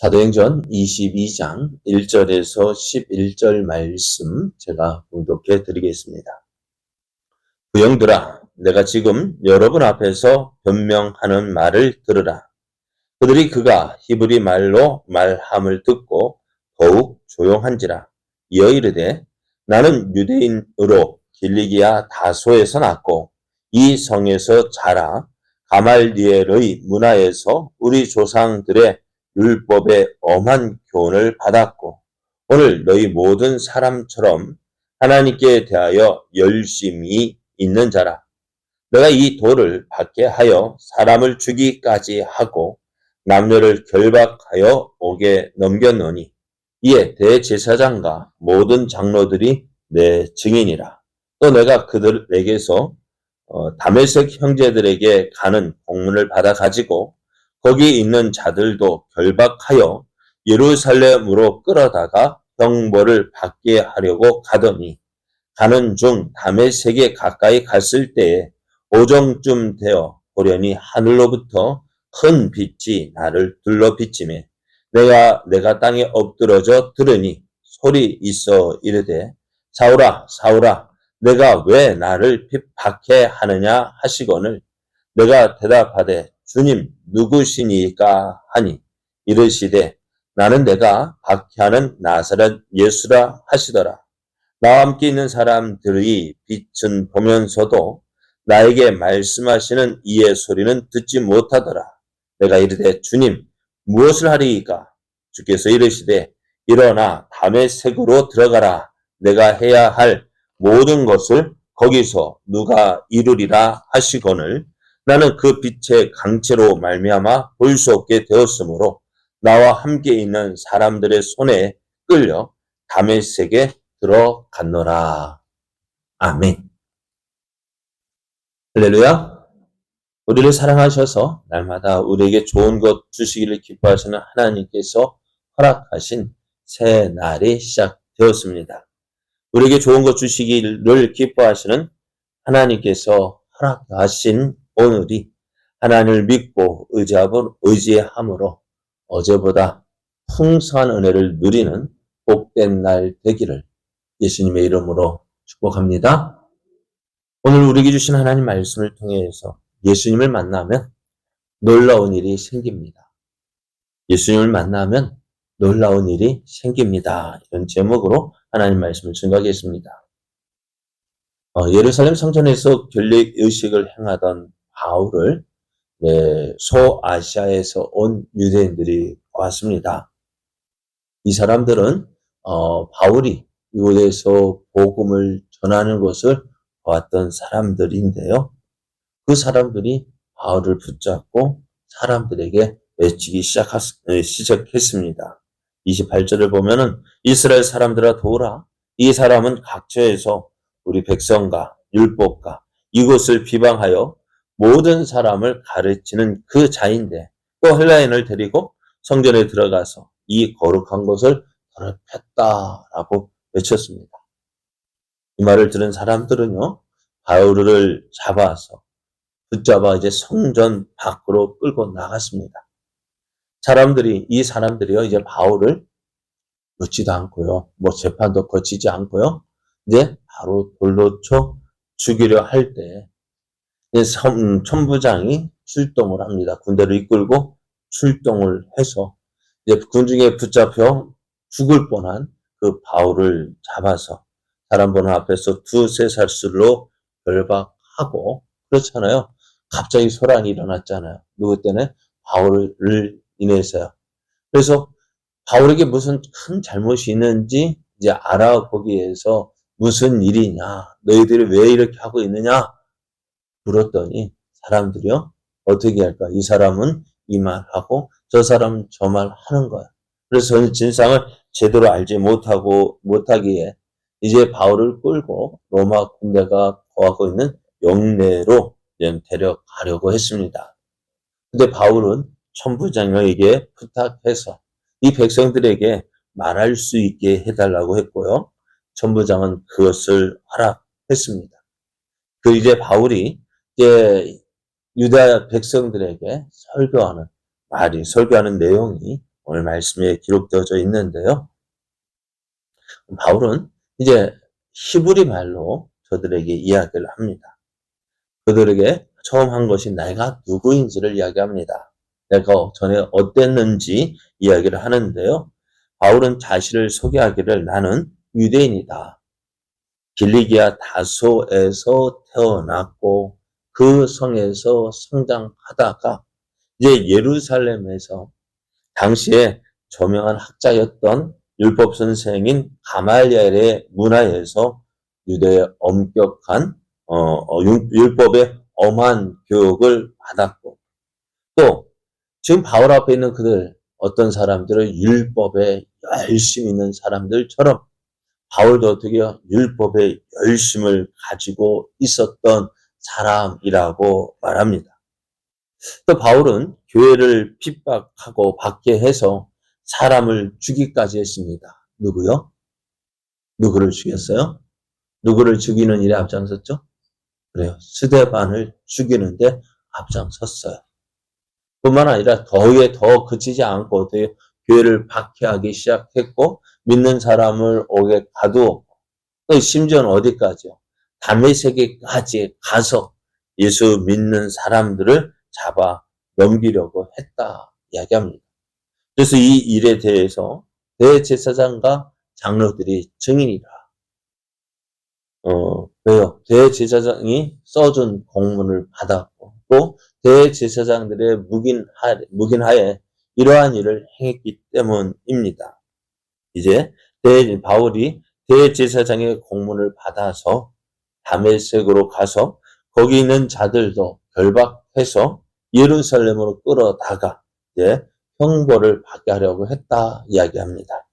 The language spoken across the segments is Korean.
사도행전 22장 1절에서 11절 말씀 제가 봉독해 드리겠습니다. 부형들아, 내가 지금 여러분 앞에서 변명하는 말을 들으라. 그들이 그가 히브리 말로 말함을 듣고 더욱 조용한지라. 이어 이르되 나는 유대인으로 길리기아 다소에서 났고 이 성에서 자라 가말리엘의 문화에서 우리 조상들의 율법의 엄한 교훈을 받았고 오늘 너희 모든 사람처럼 하나님께 대하여 열심히 있는 자라. 내가 이 돌을 받게 하여 사람을 죽이기까지 하고 남녀를 결박하여 옥에 넘겼노니 이에 대제사장과 모든 장로들이 내 증인이라. 또 내가 그들에게서 다메섹 형제들에게 가는 공문을 받아 가지고 거기 있는 자들도 결박하여 예루살렘으로 끌어다가 형벌을 받게 하려고 가더니 가는 중 다메섹에 가까이 갔을 때에 오정쯤 되어 보려니 하늘로부터 큰 빛이 나를 둘러 비치매 내가 땅에 엎드러져 들으니 소리 있어 이르되 사울아 사울아 내가 왜 나를 핍박해 하느냐 하시거늘 내가 대답하되 주님 누구시니까 하니 이르시되 나는 내가 박해하는 나사렛 예수라 하시더라. 나와 함께 있는 사람들의 빛은 보면서도 나에게 말씀하시는 이의 소리는 듣지 못하더라. 내가 이르되 주님 무엇을 하리이까? 주께서 이르시되 일어나 다메섹으로 들어가라. 내가 해야 할 모든 것을 거기서 누가 이루리라 하시거늘 나는 그 빛의 강체로 말미암아 볼 수 없게 되었으므로 나와 함께 있는 사람들의 손에 끌려 다메섹에 들어갔노라. 아멘. 할렐루야. 우리를 사랑하셔서 날마다 우리에게 좋은 것 주시기를 기뻐하시는 하나님께서 허락하신 새 날이 시작되었습니다. 우리에게 좋은 것 주시기를 기뻐하시는 하나님께서 허락하신 오늘이 하나님을 믿고 의지함으로 어제보다 풍성한 은혜를 누리는 복된 날 되기를 예수님의 이름으로 축복합니다. 오늘 우리에게 주신 하나님 말씀을 통해서 예수님을 만나면 놀라운 일이 생깁니다. 예수님을 만나면 놀라운 일이 생깁니다. 이런 제목으로 하나님 말씀을 증거하겠습니다. 예루살렘 성전에서 결례 의식을 행하던 바울을 소아시아에서 온 유대인들이 왔습니다. 이 사람들은 바울이 이곳에서 복음을 전하는 것을 보았던 사람들인데요. 그 사람들이 바울을 붙잡고 사람들에게 외치기 시작했습니다. 28절을 보면은 이스라엘 사람들아 도우라. 이 사람은 각처에서 우리 백성과 율법과 이곳을 비방하여 모든 사람을 가르치는 그 자인데 또 헬라인을 데리고 성전에 들어가서 이 거룩한 것을 더럽혔다라고 외쳤습니다. 이 말을 들은 사람들은요, 바울을 붙잡아 이제 성전 밖으로 끌고 나갔습니다. 이 사람들이요, 이제 바울을 묻지도 않고요, 재판도 거치지 않고요, 이제 바로 돌로 쳐 죽이려 할 때, 천부장이 출동을 합니다. 군대를 이끌고 출동을 해서, 이제 군중에 붙잡혀 죽을 뻔한 그 바울을 잡아서 사람 보는 앞에서 두세 살술로 결박하고, 그렇잖아요. 갑자기 소란이 일어났잖아요. 누구 때문에? 바울을 인해서요. 그래서 바울에게 무슨 큰 잘못이 있는지 이제 알아보기 위해서 무슨 일이냐, 너희들이 왜 이렇게 하고 있느냐 물었더니 사람들이요, 어떻게 할까? 이 사람은 이 말하고 저 사람은 저 말 하는 거야. 그래서 진상을 제대로 알지 못하기에 이제 바울을 끌고 로마 군대가 거하고 있는 영내로 데려가려고 했습니다. 근데 바울은 천부장에게 부탁해서 이 백성들에게 말할 수 있게 해달라고 했고요. 천부장은 그것을 허락했습니다. 이제 바울이 이제 유다 백성들에게 설교하는 내용이 오늘 말씀에 기록되어져 있는데요. 바울은 이제 히브리 말로 저들에게 이야기를 합니다. 그들에게 처음 한 것이 내가 누구인지를 이야기합니다. 내가 전에 어땠는지 이야기를 하는데요. 바울은 자신을 소개하기를 나는 유대인이다. 길리기아 다소에서 태어났고 그 성에서 성장하다가 이제 예루살렘에서 당시에 저명한 학자였던 율법 선생인 가말리엘의 문화에서 유대의 엄격한 율법의 엄한 교육을 받았고 또 지금 바울 앞에 있는 그들 어떤 사람들은 율법에 열심히 있는 사람들처럼 바울도 어떻게 율법의 열심을 가지고 있었던 사람이라고 말합니다. 또 바울은 교회를 핍박하고 박해 해서 사람을 죽이기까지 했습니다. 누구요? 누구를 죽였어요? 누구를 죽이는 일에 앞장섰죠? 그래요. 스데반을 죽이는데 앞장섰어요. 뿐만 아니라 더 그치지 않고 교회를 박해하기 시작했고 믿는 사람을 오게 가두었고 또 심지어는 어디까지요? 다메섹에까지 가서 예수 믿는 사람들을 잡아 넘기려고 했다 이야기합니다. 그래서 이 일에 대해서 대제사장과 장로들이 증인이라. 왜요? 대제사장이 써준 공문을 받았고 또 대제사장들의 묵인하에 이러한 일을 행했기 때문입니다. 이제 바울이 대제사장의 공문을 받아서 다메섹으로 가서 거기 있는 자들도 결박해서 예루살렘으로 끌어다가 이제 형벌을 받게 하려고 했다 이야기합니다.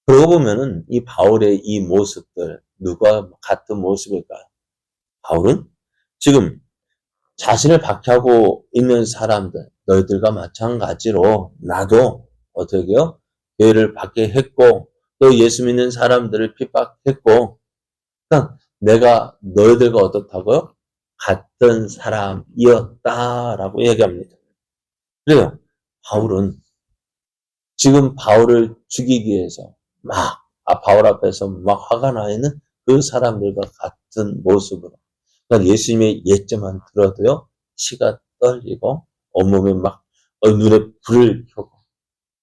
그러고 보면은 이 바울의 이 모습들 누가 같은 모습일까요? 바울은 지금 자신을 박해하고 있는 사람들 너희들과 마찬가지로 나도 어떻게요? 교회를 박해했고 또 예수 믿는 사람들을 핍박했고 그러니까 내가 너희들과 어떻다고요? 같은 사람이었다라고 얘기합니다. 그래요. 바울은 지금 바울을 죽이기 위해서 바울 앞에서 막 화가 나 있는 그 사람들과 같은 모습으로 그러니까 예수님의 예자만 들어도요 치가 떨리고 온몸에 막 눈에 불을 켜고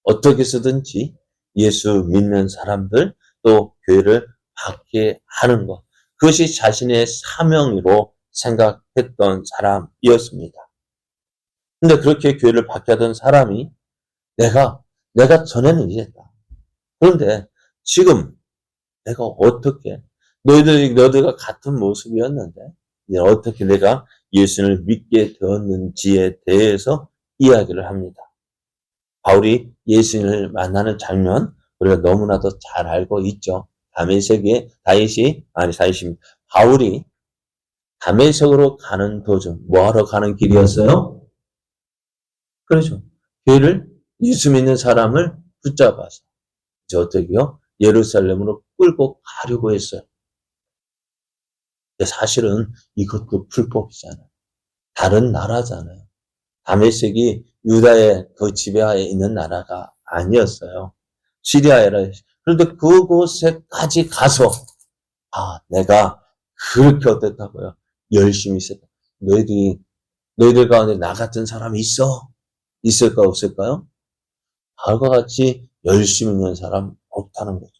어떻게 쓰든지 예수 믿는 사람들 또 교회를 박해하는 것 그것이 자신의 사명으로 생각했던 사람이었습니다. 근데 그렇게 교회를 박해하던 사람이 내가 전에는 이랬다. 그런데 지금 내가 어떻게 너희들과 같은 모습이었는데 이제 어떻게 내가 예수를 믿게 되었는지에 대해서 이야기를 합니다. 바울이 예수님을 만나는 장면 우리가 너무나도 잘 알고 있죠. 바울이 다메섹으로 가는 도중 뭐하러 가는 길이었어요? 그렇죠. 교회를 예수 믿는 사람을 붙잡아서 이제 어떻게요? 예루살렘으로 끌고 가려고 했어요. 근데 사실은 이것도 불법이잖아요. 다른 나라잖아요. 다메섹이 유다의 그 지배하에 있는 나라가 아니었어요. 시리아에라. 그런데 그곳에까지 가서 내가 그렇게 어땠다고요? 열심히 있었다. 너희들 가운데 나 같은 사람이 있어? 있을까 없을까요? 바울과 같이 열심히 있는 사람 없다는 거죠.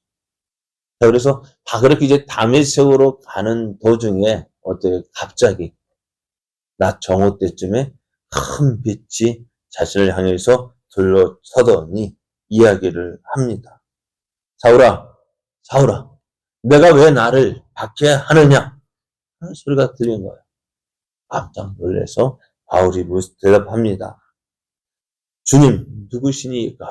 자, 그래서 그렇게 이제 다메섹으로 가는 도중에 갑자기 낮 정오 때쯤에 큰 빛이 자신을 향해서 둘러서더니 이야기를 합니다. 사울아, 내가 왜 나를 박해하느냐? 하는 소리가 들린 거예요. 깜짝 놀라서 바울이 대답합니다. 주님, 누구시니까?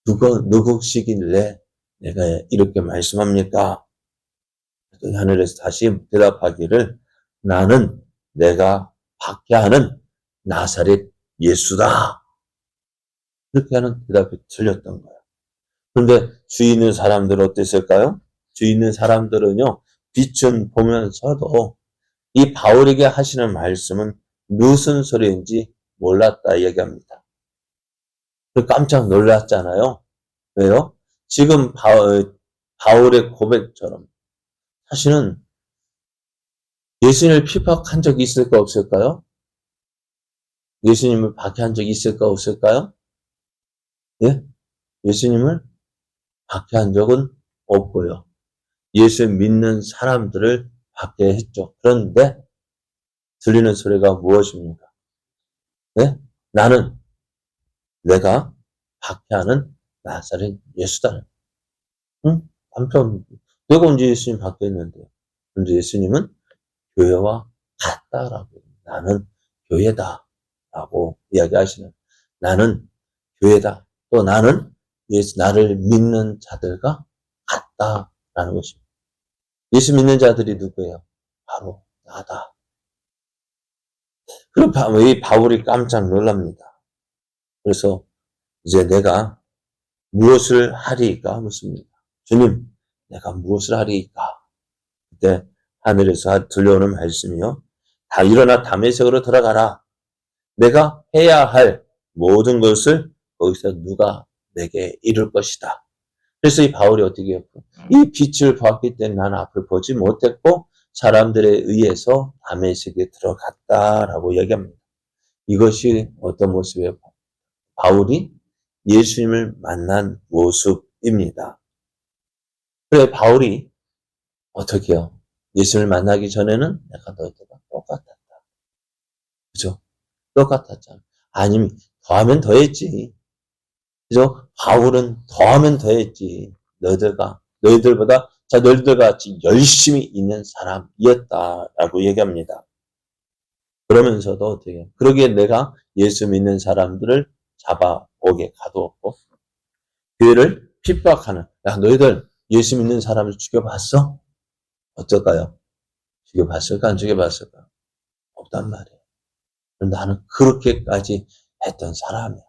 누구시길래 내가 이렇게 말씀합니까? 하늘에서 다시 대답하기를 나는 내가 박해하는 나사렛 예수다. 그렇게 하는 대답이 틀렸던 거예요. 그런데 주위 있는 사람들은 어땠을까요? 주위 있는 사람들은요. 빛은 보면서도 이 바울에게 하시는 말씀은 무슨 소리인지 몰랐다 얘기합니다. 깜짝 놀랐잖아요. 왜요? 지금 바울의 고백처럼 사실은 예수님을 핍박한 적이 있을까 없을까요? 예수님을 박해한 적이 있을까 없을까요? 예? 예수님을 박해한 적은 없고요. 예수 믿는 사람들을 박해했죠. 그런데 들리는 소리가 무엇입니까? 네? 나는 내가 박해하는 나사렛 예수다. 응? 한편 내가 언제 예수님 박해했는데? 근데 예수님은 교회와 같다라고 나는 교회다 라고 이야기하시는 나는 교회다. 또 나는 나를 믿는 자들과 같다라는 것입니다. 예수 믿는 자들이 누구예요? 바로 나다. 그럼 이 바울이 깜짝 놀랍니다. 그래서 이제 내가 무엇을 하리이까 묻습니다. 주님, 내가 무엇을 하리이까? 그때 하늘에서 들려오는 말씀이요. 다 일어나 다메섹으로 들어가라. 내가 해야 할 모든 것을 거기서 누가 내게 이룰 것이다. 그래서 이 바울이 어떻게 했고, 이 빛을 보았기 때문에 나는 앞을 보지 못했고 사람들에 의해서 다메섹에 들어갔다라고 얘기합니다. 이것이 어떤 모습이에요? 바울이 예수님을 만난 모습입니다. 그래 바울이 어떻게 해요? 예수님을 만나기 전에는 내가 너희들과 똑같았다. 그죠? 똑같았잖아. 아니면 더하면 더했지. 그죠? 바울은 더하면 더했지. 너희들보다 너희들과 같이 열심히 있는 사람이었다라고 얘기합니다. 그러면서도 어떻게 해요? 그러기에 내가 예수 믿는 사람들을 잡아오게 가두었고 교회를 핍박하는 야 너희들 예수 믿는 사람을 죽여봤어? 어떨까요? 죽여봤을까 안 죽여봤을까? 없단 말이에요. 나는 그렇게까지 했던 사람이야.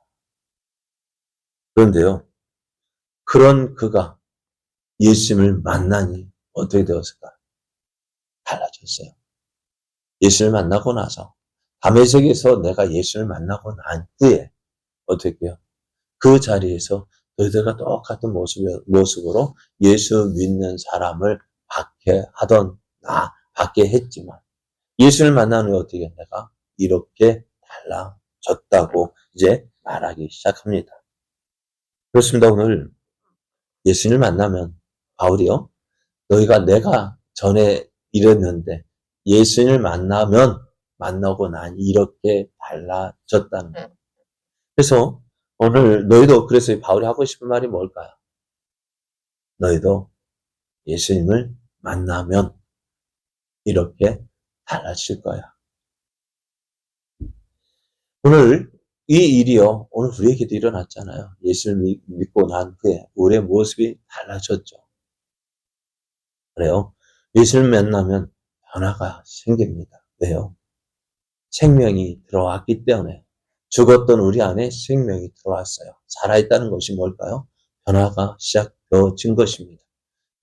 그런데요. 그런 그가 예수님을 만나니 어떻게 되었을까? 달라졌어요. 예수를 만나고 나서 다메섹에서 내가 예수를 만나고 난 후에 어떻게 해요? 그 자리에서 너희들과 똑같은 모습으로 예수 믿는 사람을 박해하던 박해했지만 예수를 만난 후에 어떻게 해요? 내가 이렇게 달라졌다고 이제 말하기 시작합니다. 그렇습니다. 오늘 예수님을 만나면 바울이요. 너희가 내가 전에 이랬는데 예수님을 만나고 난 이렇게 달라졌다는 거예요. 그래서 오늘 너희도 그래서 바울이 하고 싶은 말이 뭘까요? 너희도 예수님을 만나면 이렇게 달라질 거야. 오늘 이 일이요. 오늘 우리에게도 일어났잖아요. 예수를 믿고 난 후에 우리의 모습이 달라졌죠. 그래요. 예수를 만나면 변화가 생깁니다. 왜요? 생명이 들어왔기 때문에 죽었던 우리 안에 생명이 들어왔어요. 살아있다는 것이 뭘까요? 변화가 시작되어진 것입니다.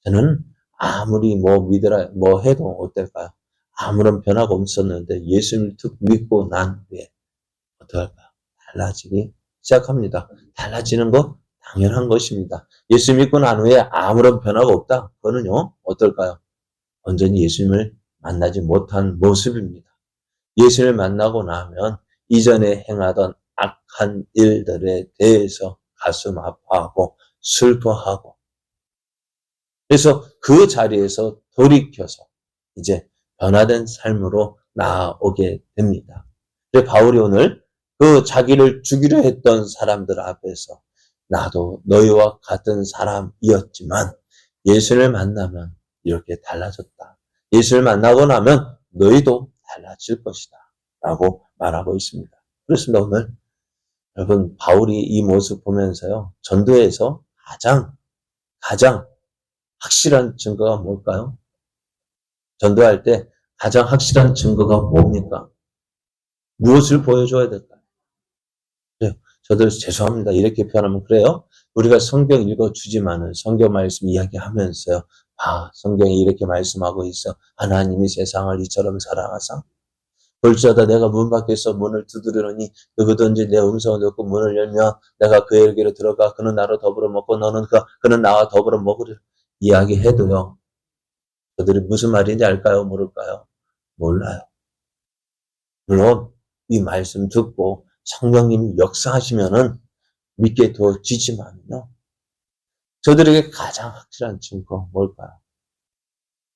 저는 아무리 뭐 해도 어떨까요? 아무런 변화가 없었는데 예수님을 믿고 난 후에 어떨까요? 달라지기 시작합니다. 달라지는 거 당연한 것입니다. 예수 믿고 난 후에 아무런 변화가 없다. 그거는요, 어떨까요? 온전히 예수님을 만나지 못한 모습입니다. 예수를 만나고 나면 이전에 행하던 악한 일들에 대해서 가슴 아파하고 슬퍼하고 그래서 그 자리에서 돌이켜서 이제 변화된 삶으로 나아오게 됩니다. 그래서 바울이 오늘 그 자기를 죽이려 했던 사람들 앞에서 나도 너희와 같은 사람이었지만 예수를 만나면 이렇게 달라졌다. 예수를 만나고 나면 너희도 달라질 것이다. 라고 말하고 있습니다. 그렇습니다. 오늘 여러분 바울이 이 모습 보면서요. 전도에서 가장 확실한 증거가 뭘까요? 전도할 때 가장 확실한 증거가 뭡니까? 무엇을 보여줘야 될까요? 네, 저도 죄송합니다. 이렇게 표현하면 그래요. 우리가 성경 읽어주지만은 성경 말씀 이야기하면서요. 성경이 이렇게 말씀하고 있어. 하나님이 세상을 이처럼 사랑하사 볼지어다 내가 문 밖에서 문을 두드리노니 누구든지 내 음성을 듣고 문을 열면 내가 그에게로 들어가 그는 나로 더불어 먹고 그는 나와 더불어 먹으리라. 이야기해도요. 그들이 무슨 말인지 알까요? 모를까요? 몰라요. 물론 이 말씀 듣고 성령님이 역사하시면은 믿게 되어지지만요. 저들에게 가장 확실한 증거 뭘까요?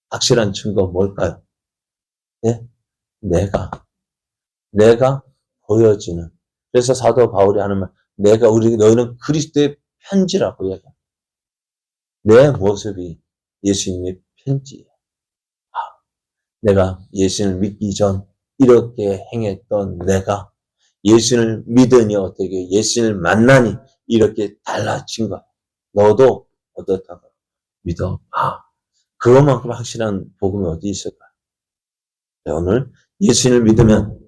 확실한 증거 뭘까요? 네? 내가 보여지는. 그래서 사도 바울이 하는 말, 너희는 그리스도의 편지라고 얘기해요. 내 모습이 예수님의 편지예요. 내가 예수님을 믿기 전 이렇게 행했던 내가 예수님을 믿으니 어떻게 예수님을 만나니 이렇게 달라진 거야. 너도 어떻다고 믿어봐. 그것만큼 확실한 복음이 어디 있을까? 오늘 예수님을 믿으면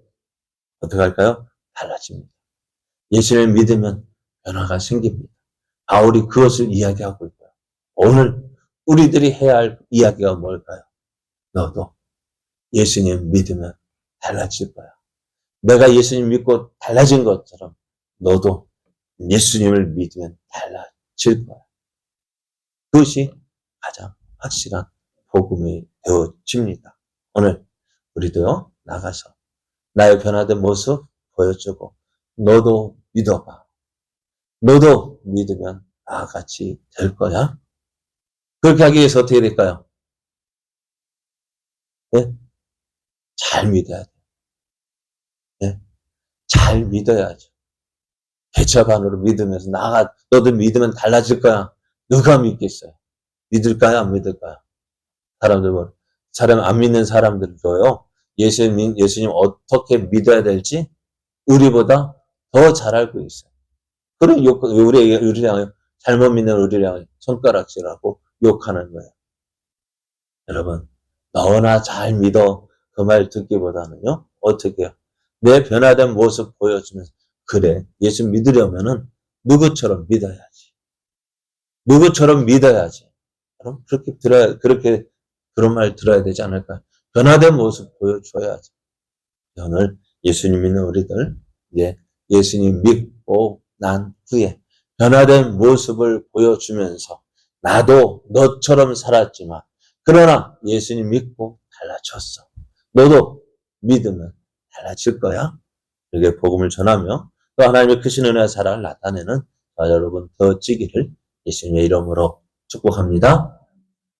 어떻게 할까요? 달라집니다. 예수님을 믿으면 변화가 생깁니다. 바울이 그것을 이야기하고 있고요. 오늘 우리들이 해야 할 이야기가 뭘까요? 너도 예수님 믿으면 달라질 거야. 내가 예수님 믿고 달라진 것처럼 너도 예수님을 믿으면 달라질 거야. 그것이 가장 확실한 복음이 되어집니다. 오늘 우리도요, 나가서 나의 변화된 모습 보여주고 너도 믿어봐. 너도 믿으면 나와 같이 될 거야. 그렇게 하기 위해서 어떻게 될까요? 네? 잘 믿어야 돼. 네? 잘 믿어야죠. 개척 안으로 믿으면서 너도 믿으면 달라질 거야. 누가 믿겠어요? 믿을까요? 안 믿을까요? 사람 안 믿는 사람들도요. 예수님 어떻게 믿어야 될지 우리보다 더 잘 알고 있어요. 그런 우리랑 잘못 믿는 우리랑 손가락질하고 욕하는 거예요. 여러분, 너나 잘 믿어. 그 말 듣기보다는요. 어떻게 해요? 내 변화된 모습 보여주면서 그래, 예수 믿으려면은 누구처럼 믿어야지. 누구처럼 믿어야지. 그럼 그런 말 들어야 되지 않을까? 변화된 모습 보여줘야지. 오늘 예수님 믿는 우리들, 예수님 믿고 난 후에 변화된 모습을 보여주면서 나도 너처럼 살았지만 그러나 예수님 믿고 달라졌어. 너도 믿으면 달라질 거야. 이렇게 복음을 전하며 또 하나님의 크신 은혜와 사랑을 나타내는 저와 여러분 더 찌기를 예수님의 이름으로 축복합니다.